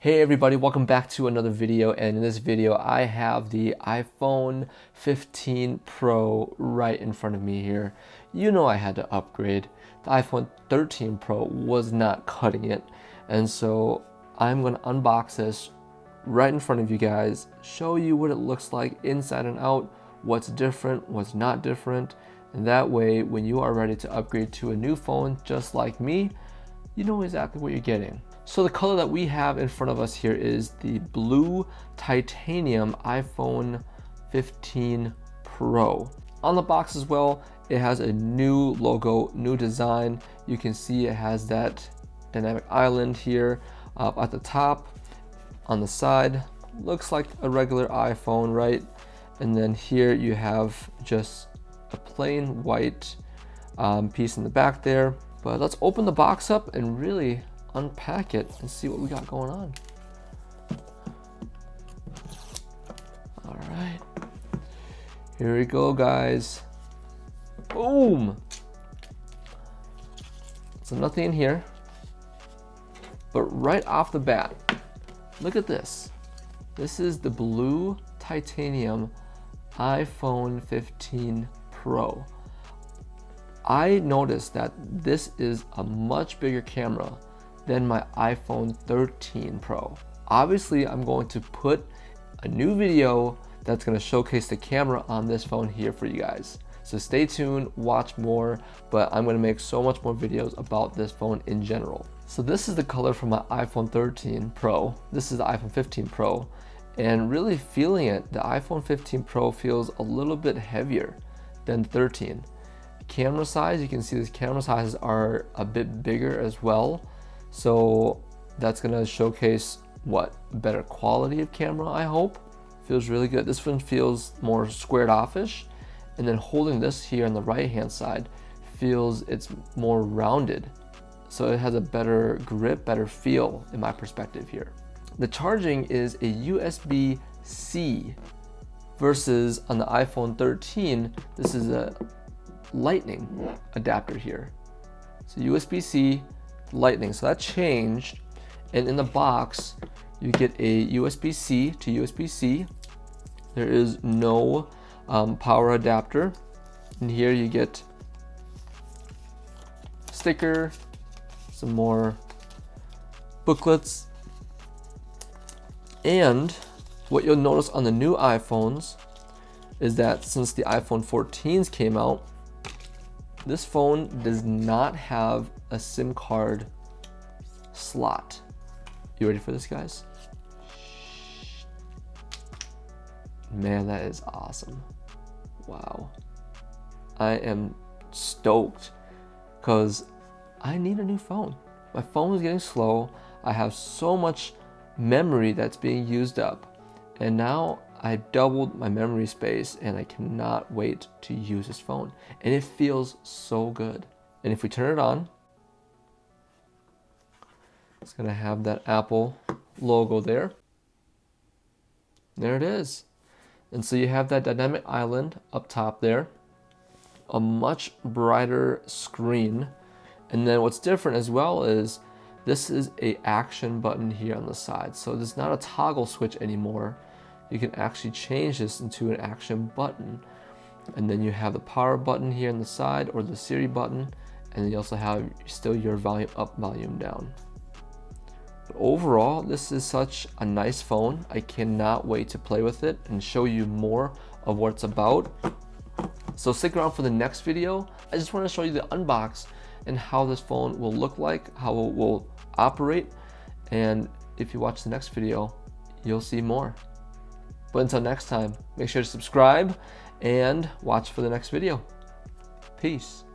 Hey everybody, welcome back to another video, and in this video I have the iPhone 15 Pro right in front of me here. You know I had to upgrade. The iPhone 13 Pro was not cutting it, and so I'm going to unbox this right in front of you guys, show you what it looks like inside and out, what's different, what's not different, and that way when you are ready to upgrade to a new phone just like me, you know exactly what you're getting. So the color that we have in front of us here is the blue titanium iPhone 15 Pro. On the box as well, it has a new logo, new design. You can see it has that dynamic island here up at the top. On the side, looks like a regular iPhone, right? And then here you have just a plain white piece in the back there. But let's open the box up and really unpack it and see what we got going on. All right, here we go, guys. Boom. So nothing in here, but right off the bat, look at this. This is the blue titanium iPhone 15 Pro. I noticed that this is a much bigger camera than my iPhone 13 Pro. Obviously, I'm going to put a new video that's going to showcase the camera on this phone here for you guys. So stay tuned, watch more, but I'm going to make so much more videos about this phone in general. So this is the color from my iPhone 13 Pro. This is the iPhone 15 Pro, and really feeling it, the iPhone 15 Pro feels a little bit heavier than the 13. Camera size, you can see these camera sizes are a bit bigger as well. So that's gonna showcase what better quality of camera, I hope. Feels really good. This one feels more squared offish, and then holding this here on the right hand side feels it's more rounded. So it has a better grip, better feel in my perspective here. The charging is a USB-C versus on the iPhone 13, this is a Lightning adapter here. So USB-C, Lightning, so that changed. And in the box you get a USB-C to USB-C. There is no power adapter, and here you get sticker, some more booklets, and what you'll notice on the new iPhones is that since the iPhone 14s came out, this phone does not have a SIM card slot. You ready for this, guys? Man, that is awesome. Wow. I am stoked because I need a new phone. My phone is getting slow. I have so much memory that's being used up, and now I doubled my memory space, and I cannot wait to use this phone. And it feels so good. And if we turn it on, it's gonna have that Apple logo there. There it is. And so you have that dynamic island up top there, a much brighter screen. And then what's different as well is this is a action button here on the side. So there's not a toggle switch anymore. You can actually change this into an action button. And then you have the power button here on the side, or the Siri button, and then you also have still your volume up, volume down. But overall, this is such a nice phone. I cannot wait to play with it and show you more of what it's about. So stick around for the next video. I just want to show you the unbox and how this phone will look like, how it will operate. And if you watch the next video, you'll see more. But until next time, make sure to subscribe and watch for the next video. Peace.